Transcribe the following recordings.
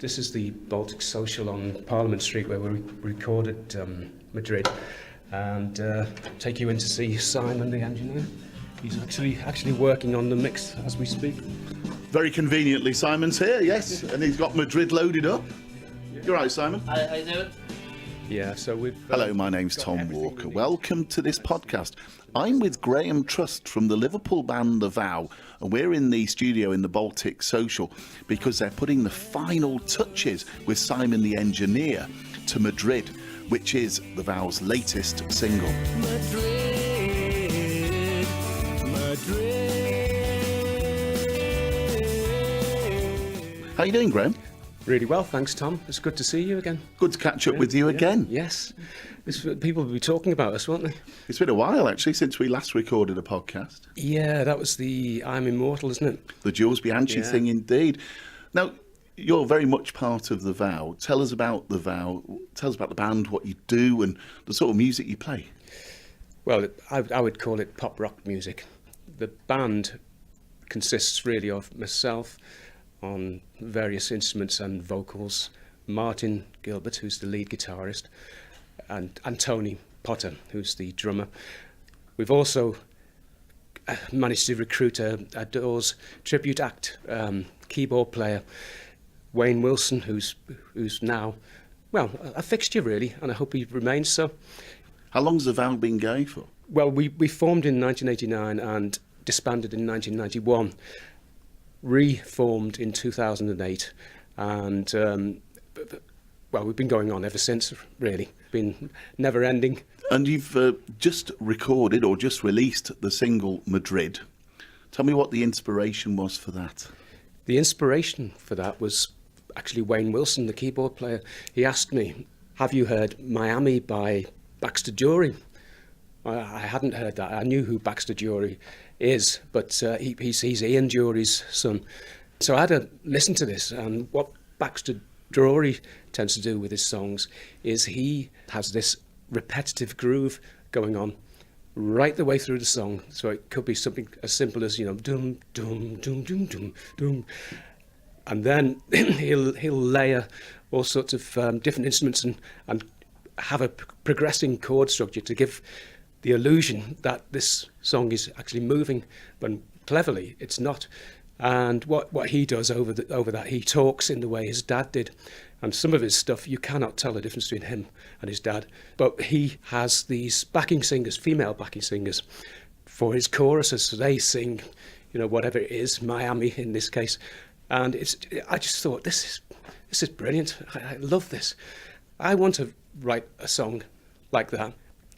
This is the Baltic Social on Parliament Street where we recorded Madrid, and take you in to see Simon, the engineer. He's actually working on the mix as we speak. Very conveniently, Simon's here, yes, and he's got Madrid loaded up. You're right, Simon. How you doing? Yeah, so we've... Hello, my name's Tom Walker. Welcome to this podcast. I'm with Graham Trust from the Liverpool band The Vow, and we're in the studio in the Baltic Social because they're putting the final touches with Simon the engineer to Madrid, which is The Vow's latest single. Madrid, Madrid. How you doing, Graham? Really well, thanks, Tom. It's good to see you again. Good to catch up with you again. Yes. People will be talking about us, won't they? It's been a while, actually, since we last recorded a podcast. Yeah, that was the I'm Immortal, isn't it? The Jules Bianchi thing, indeed. Now, you're very much part of The Vow. Tell us about The Vow. Tell us about the band, what you do, and the sort of music you play. Well, I would call it pop rock music. The band consists really of myself on various instruments and vocals, Martin Gilbert, who's the lead guitarist, and Tony Potter, who's the drummer. We've also managed to recruit a Doors tribute act keyboard player, Wayne Wilson, who's now, well, a fixture really, and I hope he remains so. How long's The Vow been going for? Well, we formed in 1989 and disbanded in 1991. Reformed in 2008, and well, we've been going on ever since, really. Been never ending. And you've just recorded or just released the single Madrid. Tell me what the inspiration was for that. The inspiration for that was actually Wayne Wilson, the keyboard player. He asked me, have you heard Miami by Baxter Dury? I hadn't heard that. I knew who Baxter Dury is, but he's Ian Dury's son. So I had to listen to this, and what Baxter Dury tends to do with his songs is he has this repetitive groove going on right the way through the song. So it could be something as simple as, dum, dum, dum, dum, dum, dum. And then he'll layer all sorts of different instruments and have a progressing chord structure to give the illusion that this song is actually moving, but cleverly it's not. And what he does over that, he talks in the way his dad did. And some of his stuff, you cannot tell the difference between him and his dad. But he has these backing singers, female backing singers, for his choruses. So they sing, whatever it is, Miami in this case. And I just thought, this is brilliant. I love this. I want to write a song like that.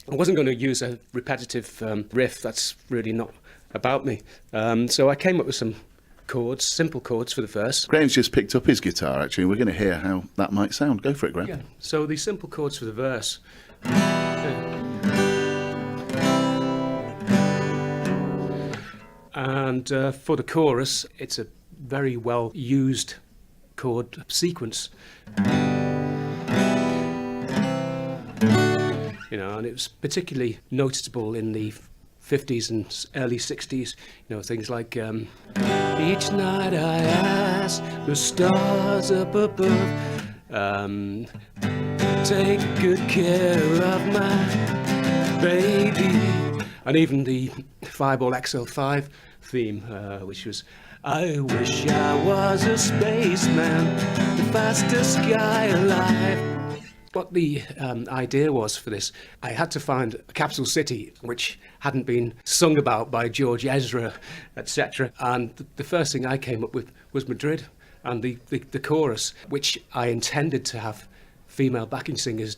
I wasn't going to use a repetitive riff. That's really not about me. So I came up with some chords, simple chords for the verse. Graham's just picked up his guitar, actually. We're going to hear how that might sound. Go for it, Graham. Yeah. So the simple chords for the verse. And for the chorus, it's a very well used chord sequence. And it was particularly noticeable in the 50s and early 60s, things like each night I ask the stars up above, take good care of my baby. And even the Fireball XL5 theme, which was, I wish I was a spaceman, the fastest guy alive. What the idea was for this, I had to find a capital city which hadn't been sung about by George Ezra, etc. And the first thing I came up with was Madrid, and the chorus, which I intended to have female backing singers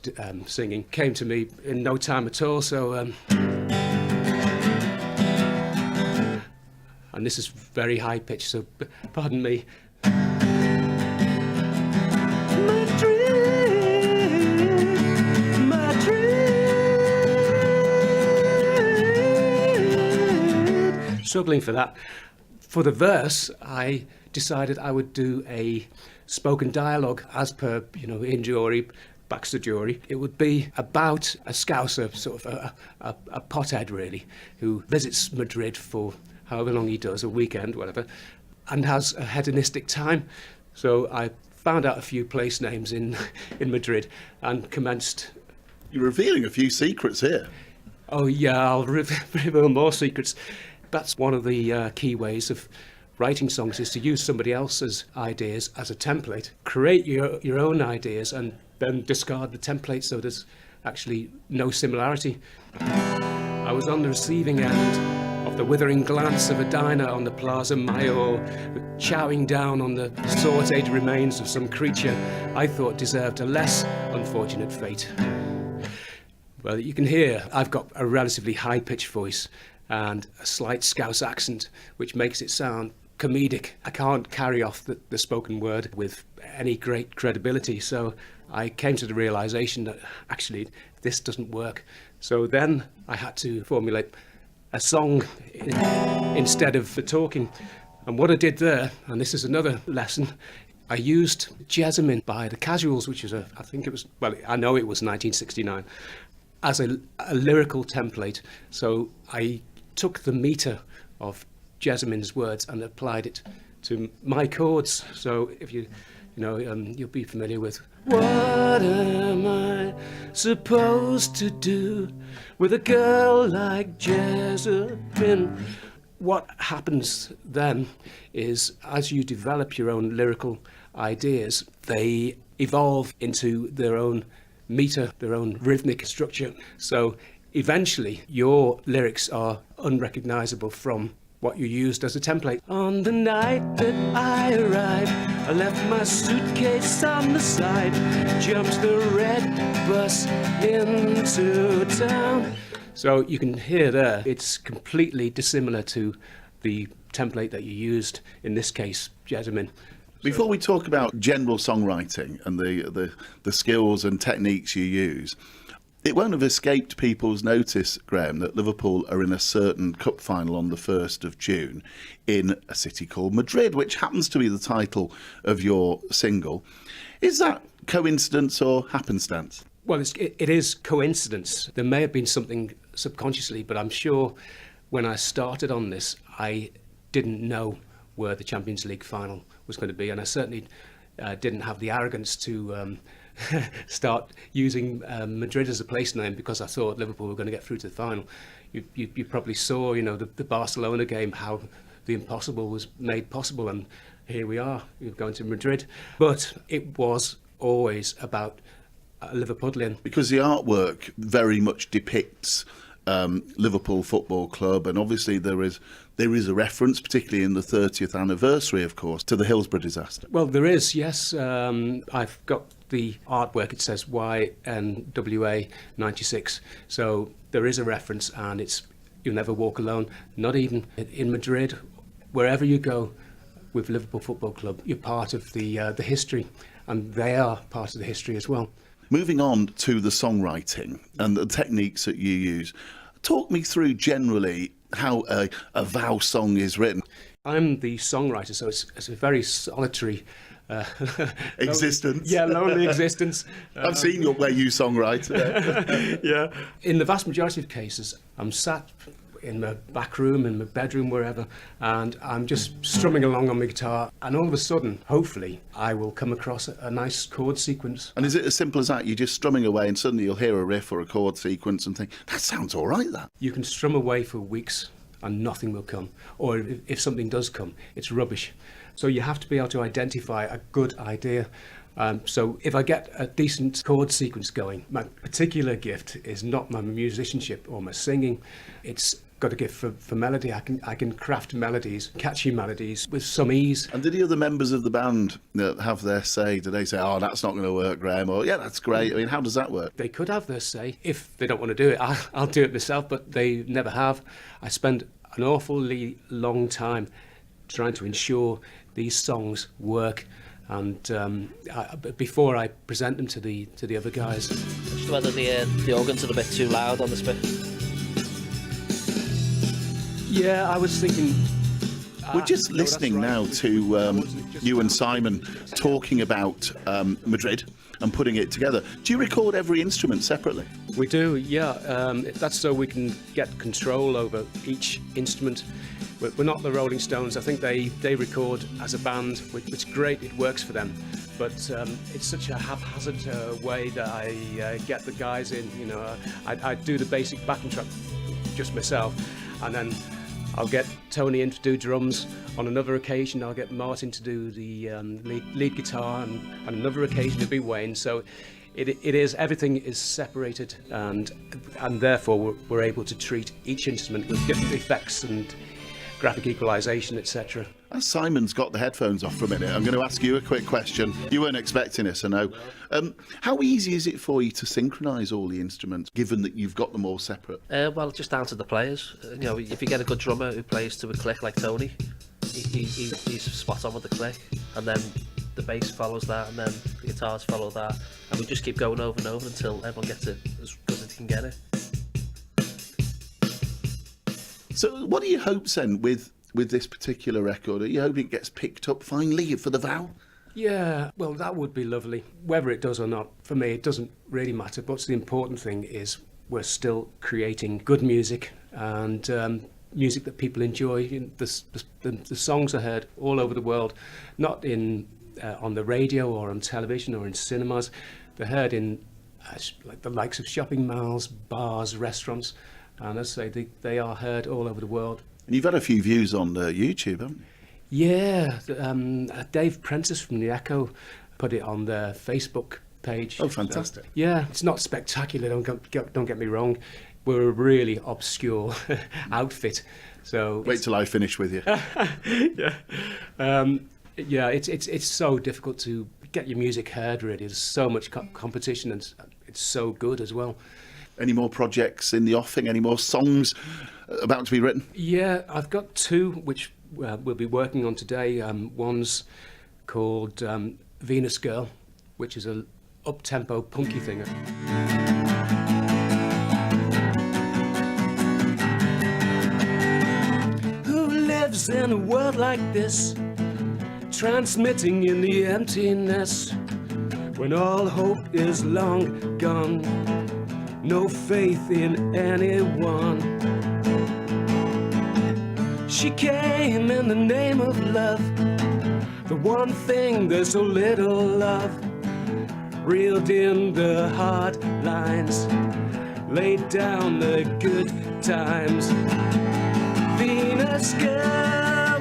singing, came to me in no time at all. So, and this is very high pitched, so pardon me. Struggling for that. For the verse, I decided I would do a spoken dialogue as per, Ian Dury, Baxter Dury. It would be about a Scouser, sort of a pothead really, who visits Madrid for however long he does, a weekend, whatever, and has a hedonistic time. So I found out a few place names in Madrid and commenced. You're revealing a few secrets here. Oh yeah, I'll reveal more secrets. That's one of the key ways of writing songs, is to use somebody else's ideas as a template, create your own ideas and then discard the template so there's actually no similarity. I was on the receiving end of the withering glance of a diner on the Plaza Mayor, chowing down on the sautéed remains of some creature I thought deserved a less unfortunate fate. Well, you can hear I've got a relatively high-pitched voice and a slight Scouse accent, which makes it sound comedic. I can't carry off the spoken word with any great credibility, so I came to the realisation that actually this doesn't work. So then I had to formulate a song instead of the talking. And what I did there, and this is another lesson, I used Jessamine by the Casuals, which is I know it was 1969, as a lyrical template. So I took the meter of Jessamine's words and applied it to my chords. So if you'll be familiar with "What am I supposed to do with a girl like Jessamine?" What happens then is, as you develop your own lyrical ideas, they evolve into their own meter, their own rhythmic structure. So eventually your lyrics are unrecognisable from what you used as a template. On the night that I arrived, I left my suitcase on the side, jumped the red bus into town. So you can hear there, it's completely dissimilar to the template that you used, in this case, Jessamine. Before we talk about general songwriting and the skills and techniques you use, it won't have escaped people's notice, Graham, that Liverpool are in a certain cup final on the 1st of June in a city called Madrid, which happens to be the title of your single. Is that coincidence or happenstance? Well, it is coincidence. There may have been something subconsciously, but I'm sure when I started on this, I didn't know where the Champions League final was going to be, and I certainly didn't have the arrogance to start using Madrid as a place name because I thought Liverpool were going to get through to the final. You probably saw, the Barcelona game, how the impossible was made possible, and here we are, we're going to Madrid. But it was always about Liverpudlian. Because the artwork very much depicts Liverpool Football Club, and obviously there is a reference, particularly in the 30th anniversary, of course, to the Hillsborough disaster. Well, there is, yes. I've got the artwork. It says YNWA 96. So there is a reference, and it's "You'll Never Walk Alone." Not even in Madrid, wherever you go with Liverpool Football Club, you're part of the history, and they are part of the history as well. Moving on to the songwriting and the techniques that you use, talk me through generally how a Vow song is written. I'm the songwriter, so it's a very solitary existence. Lonely existence. I've seen where you songwrite. Yeah. In the vast majority of cases, I'm sat in my back room, in my bedroom, wherever, and I'm just strumming along on my guitar, and all of a sudden, hopefully, I will come across a nice chord sequence. And is it as simple as that? You're just strumming away and suddenly you'll hear a riff or a chord sequence and think, that sounds all right, that. You can strum away for weeks and nothing will come. Or if something does come, it's rubbish. So you have to be able to identify a good idea. So if I get a decent chord sequence going, my particular gift is not my musicianship or my singing. It's got a gift for melody. I can craft melodies, catchy melodies, with some ease. And did the other members of the band have their say? Did they say, "Oh, that's not going to work, Graham," or "Yeah, that's great"? I mean, how does that work? They could have their say. If they don't want to do it, I'll do it myself, but they never have. I spend an awfully long time trying to ensure these songs work, and before I present them to the other guys. Just whether the organs are a bit too loud on this bit. Yeah, I was thinking. We're just listening now to you and Simon talking about Madrid and putting it together. Do you record every instrument separately? We do, yeah. That's so we can get control over each instrument. We're not the Rolling Stones. I think they record as a band, which is great. It works for them. But it's such a haphazard way that I get the guys in. You know, I do the basic backing track just myself, and then I'll get Tony in to do drums. On another occasion, I'll get Martin to do the lead guitar, and on another occasion it'll be Wayne. So it is, everything is separated, and therefore we're able to treat each instrument with different effects and graphic equalisation, etc. As Simon's got the headphones off for a minute, I'm going to ask you a quick question. You weren't expecting this, I know. How easy is it for you to synchronise all the instruments, given that you've got them all separate? Well, just down to the players. You know, if you get a good drummer who plays to a click like Tony, he's spot on with the click, and then the bass follows that, and then the guitars follow that, and we just keep going over and over until everyone gets it as good as they can get it. So what are your hopes then with this particular record? Are you hoping it gets picked up finally for the Vow? Yeah, well, that would be lovely. Whether it does or not, for me, it doesn't really matter. But the important thing is we're still creating good music, and music that people enjoy. You know, the songs are heard all over the world, not in on the radio or on television or in cinemas. They're heard in like the likes of shopping malls, bars, restaurants. And as I say, they are heard all over the world. And you've had a few views on YouTube, haven't you? Yeah, Dave Prentice from The Echo put it on their Facebook page. Oh, fantastic. So, yeah, it's not spectacular, don't get me wrong. We're a really obscure outfit. So Wait till I finish with you. Yeah, it's so difficult to get your music heard, really. There's so much competition, and it's so good as well. Any more projects in the offing? Any more songs about to be written? Yeah, I've got two which we'll be working on today. One's called Venus Girl, which is a up-tempo punky thing. Who lives in a world like this, transmitting in the emptiness, when all hope is long gone? No faith in anyone. She came in the name of love, the one thing there's so little of, reeled in the hard lines, laid down the good times. Venus girl,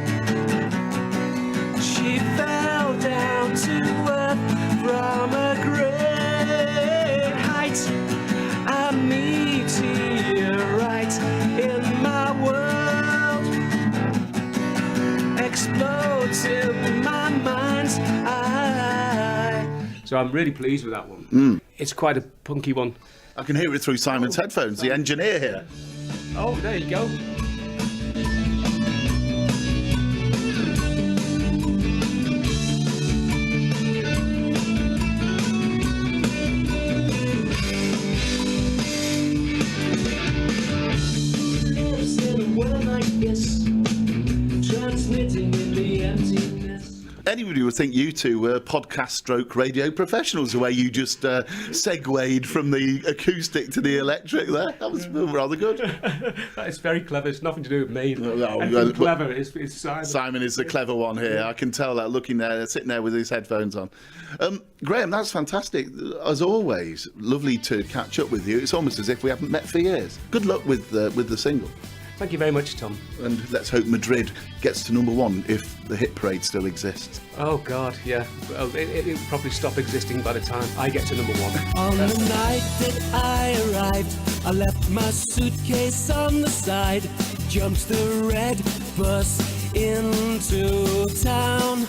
she fell down to earth from a great height. A meteorite in my world explodes in my mind's eye. So I'm really pleased with that one. It's quite a punky one. I can hear it through Simon's headphones, the engineer here. Oh, there you go. Anybody would think you two were podcast stroke radio professionals, the way you just segued from the acoustic to the electric there. That was rather good. That is very clever. It's nothing to do with me. No, Anything clever is Simon. Simon is the clever one here. I can tell that looking there, sitting there with his headphones on. Graham, that's fantastic. As always, lovely to catch up with you. It's almost as if we haven't met for years. Good luck with the single. Thank you very much, Tom. And let's hope Madrid gets to #1 if the hit parade still exists. Oh, God, yeah. Well, it'll probably stop existing by the time I get to #1. On the night that I arrived, I left my suitcase on the side, jumped the red bus into town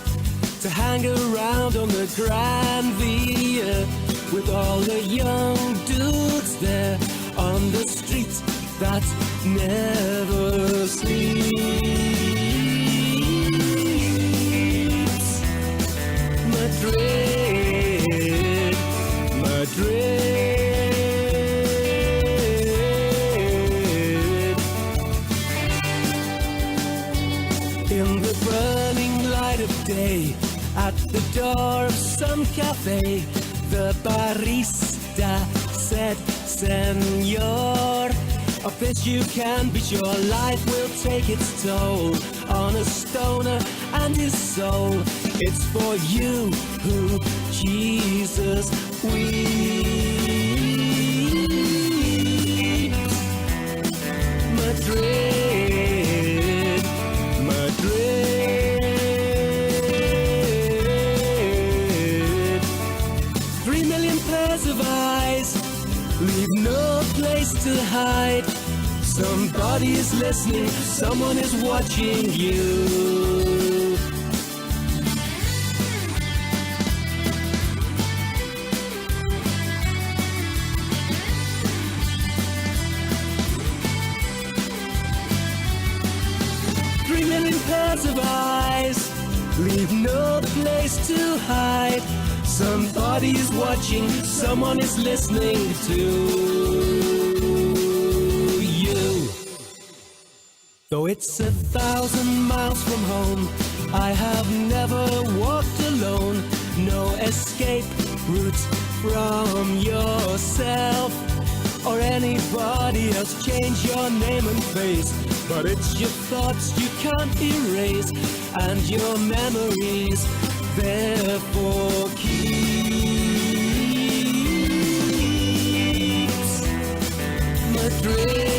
to hang around on the Grand Via with all the young dudes there on the street that never sleeps. Madrid, in the burning light of day, at the door of some cafe, the barista said, "Senor, Of this you can be sure, life will take its toll on a stoner and his soul. It's for you who Jesus weeps. Madrid, Madrid. 3 million pairs of eyes, leave no place to hide. Somebody is listening, someone is watching you. Three million pairs of eyes, leave no place to hide. Somebody is watching, someone is listening to. Though it's 1,000 miles from home, I have never walked alone. No escape route from yourself or anybody else. Change your name and face, but it's your thoughts you can't erase, and your memories therefore keeps. Madrid.